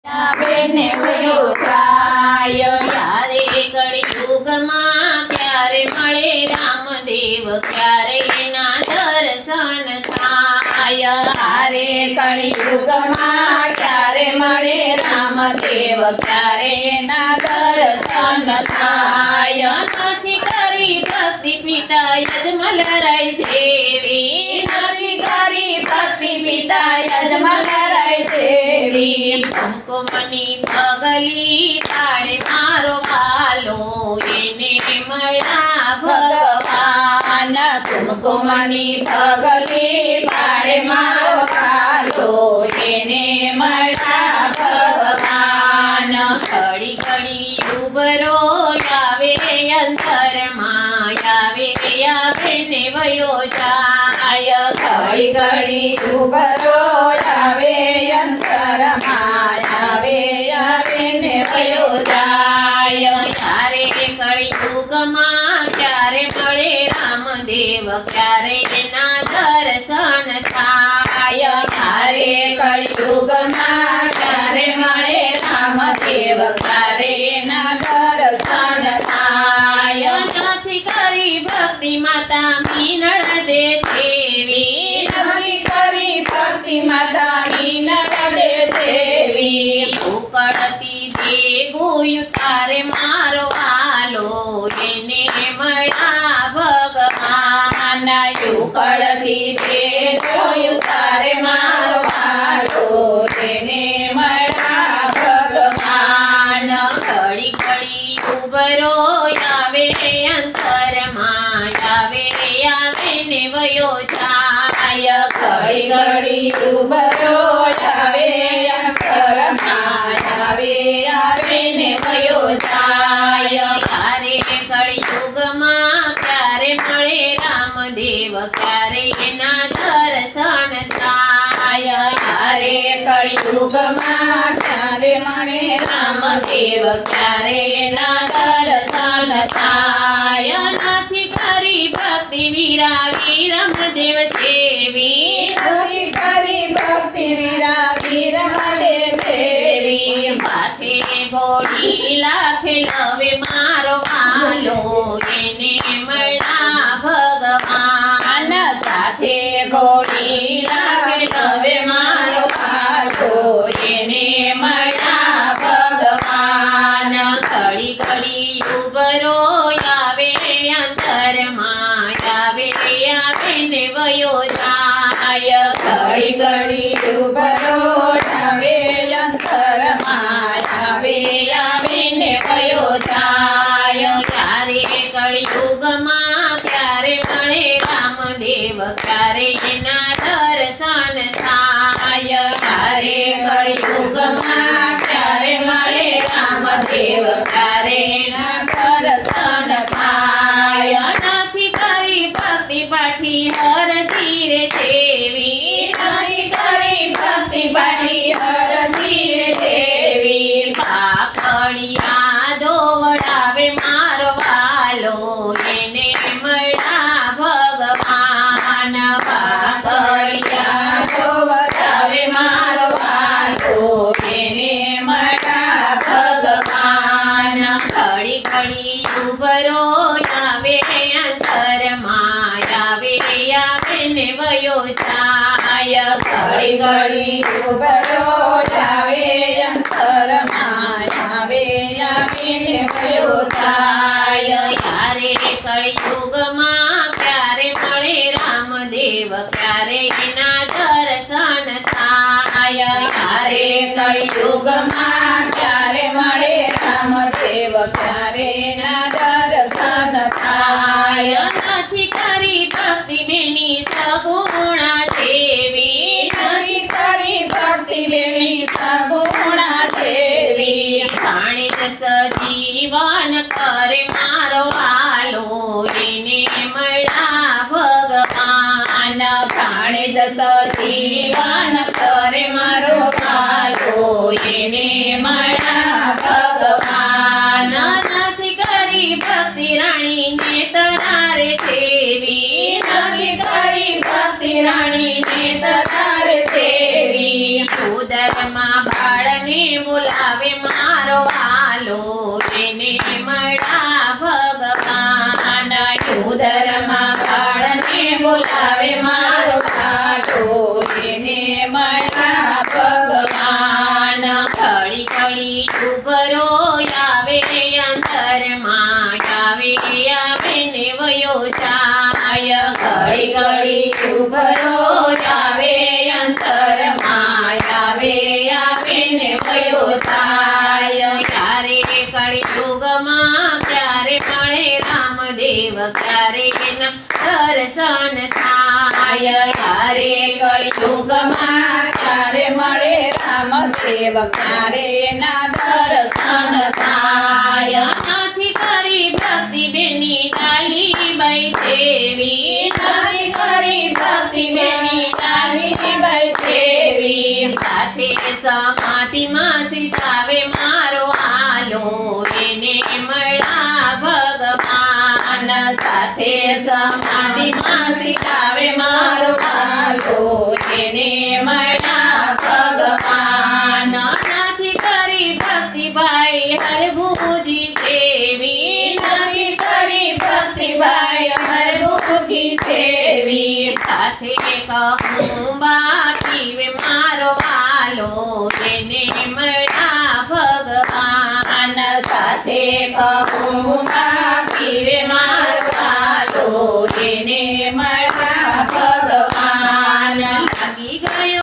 બેને વયો જાય યારે કળિયુગમાં ક્યારે મળે રામદેવ ક્યારે એના દર્શન થાય હારે કળિયુગમાં ક્યારે મળે રામદેવ ક્યારે એના દર્શન થાય નથી કરી ભક્તિ પિતા યજમલ રાય જેવી નથી કરી ભક્તિ પિતા યજમલ રાય જેવી કુમકુમની પગલી પાડે મારો વાલો એને મળ્યા ભગવાન કુમકુમની પગલી પાડે મારો વાલો એને મળ્યા ભગવાન ઘડી ઘડી ઉભરો આવે અંતરમાં આવે ને વયો જાય ઘડી ઘડી ઉભરો આવે અંતરમાં આવે ને વયો જાય ક્યારે કળિયુગમાં ક્યારે મળે રામદેવ ક્યારે એના દર્શન થાય ક્યારે કળિયુગમાં ક્યારે મળે રામદેવ ક્યારે એના દર્શન થાય નથી કરી ભક્તિ માતા મીનળ દે દેવી નથી કરી ભક્તિ માતા મીનળ દે દેવી ઉકળતી દે ગોયું તારે મારો વાલો એને મળ્યા ભગવાન ઉકળતી દે ગોયું તારે મારો વાલો એને મળ્યા ભગવાન ઘડી ઘડી ઉભરો આવે અંતરમાં આવે ને વયો જાય ઘડી ઘડી ઉભરો આવે અંતરમાં આવે ને વયો જાય ક્યારે કળિયુગમાં ક્યારે મળે રામદેવ ક્યારે એના દર્શન થાય ક્યારે કળિયુગમાં ક્યારે મળે રામદેવ ક્યારે એના દર્શન થાય નથી કરી ભક્તિ વીરા વીરમદેવ જેવી નથી કરી ભક્તિ વીરા વીરમદેવ જેવી સાથે ઘોડી લાખે લવે મારો વાલો એને મળ્યા ભગવાન સાથે ઘોડી લાખે લવે મારો વાલો એને મળ્યા ભગવાન ઘડી ઘડી ઉભરો આવે અંતરમાં આવે ને વયો જાય ઘડી ઘડી ઉભરો આવે અંતરમાં આવે ને વયો જાય ક્યારે કળિયુગમાં ક્યારે મળે રામદેવ ક્યારે એના દર્શન થાય ક્યારે કળિયુગમાં ક્યારે મળે રામદેવ ક્યારે એના દર્શન થાય નથી કરી ભક્તિ પાઠી હર ધીરે દેવી નથી કરી ભક્તિ પાઠી હર ધીરે દેવી પાખડિયા દોવડાવે મારો વાલો એને મળ્યા ભગવાન પાખડિયા દોવડાવે મારો વાલો એને મળ્યા ભગવાન ઘડી ઘડી ઉભરો આવે અંતરમાં આવે ને વયો જાય ઘડી ઘડી ઉભરો આવે અંતરમાં આવે ને વયો જાય ક્યારે કળિયુગમાં ક્યારે મળે રામદેવ ક્યારે એના દર્શન થાય ક્યારે કળિયુગમાં ક્યારે મળે રામદેવ ક્યારે એના દર્શન થાય નથી કરી ભક્તિ બેની સગુણા દેવી નથી કરી ભક્તિ બેની સગુણા દેવી જાણે સજીવન કરે મારો વાલો એને મળ્યા ભગવાન જાણે સજીવન કરે મારો વાલો એને મળ્યા ભગવાન નથી કરી ભક્તિ રાણી ને તરારે દેવી નથી કરી ભક્તિ રાણી ને તરારે દેવી ઉદરમાં બાળને કાળને બોલાવે મારો વાલો એને મળ્યા ભગવાન યુધરમાં કાળને બોલાવે મારો વાલો એને મળ્યા ભગવાન ઘડી ઘડી ઉભરો આવે અંતરમાં આવે આવે ને વયો જાય ઘડી ઘડી ઉભરો આવે અંતરમાં આવે આવે ને વયો જાય ક્યારે કળી યુગમાં ક્યારે મળે રામદેવ ક્યારે એના દર્શન થાય ક્યારે કળિયુગમાં ક્યારે મળે રામદેવ ક્યારે એના દર્શન થાય નથી કરી ભક્તિ બેની ડાલીબાઈ દેવી નથી કરી ભક્તિ બેની ડાલીબાઈ દેવી સાથે સમાધિમાં સીધાવે મારો આલો એને મળ્યા ભગવાન સાથે સમાધિમાં સીધાવે મારો વાલો એને મળ્યા ભગવાન નથી કરી ભક્તિ ભાઈ હરભુજી દેવી નથી કરી ભક્તિભાઈ હરભુજી દેવી સાથે કહું બાકી વે મારો વાલો એને મળ્યા ભગવાન સાથે કહું બાકી વે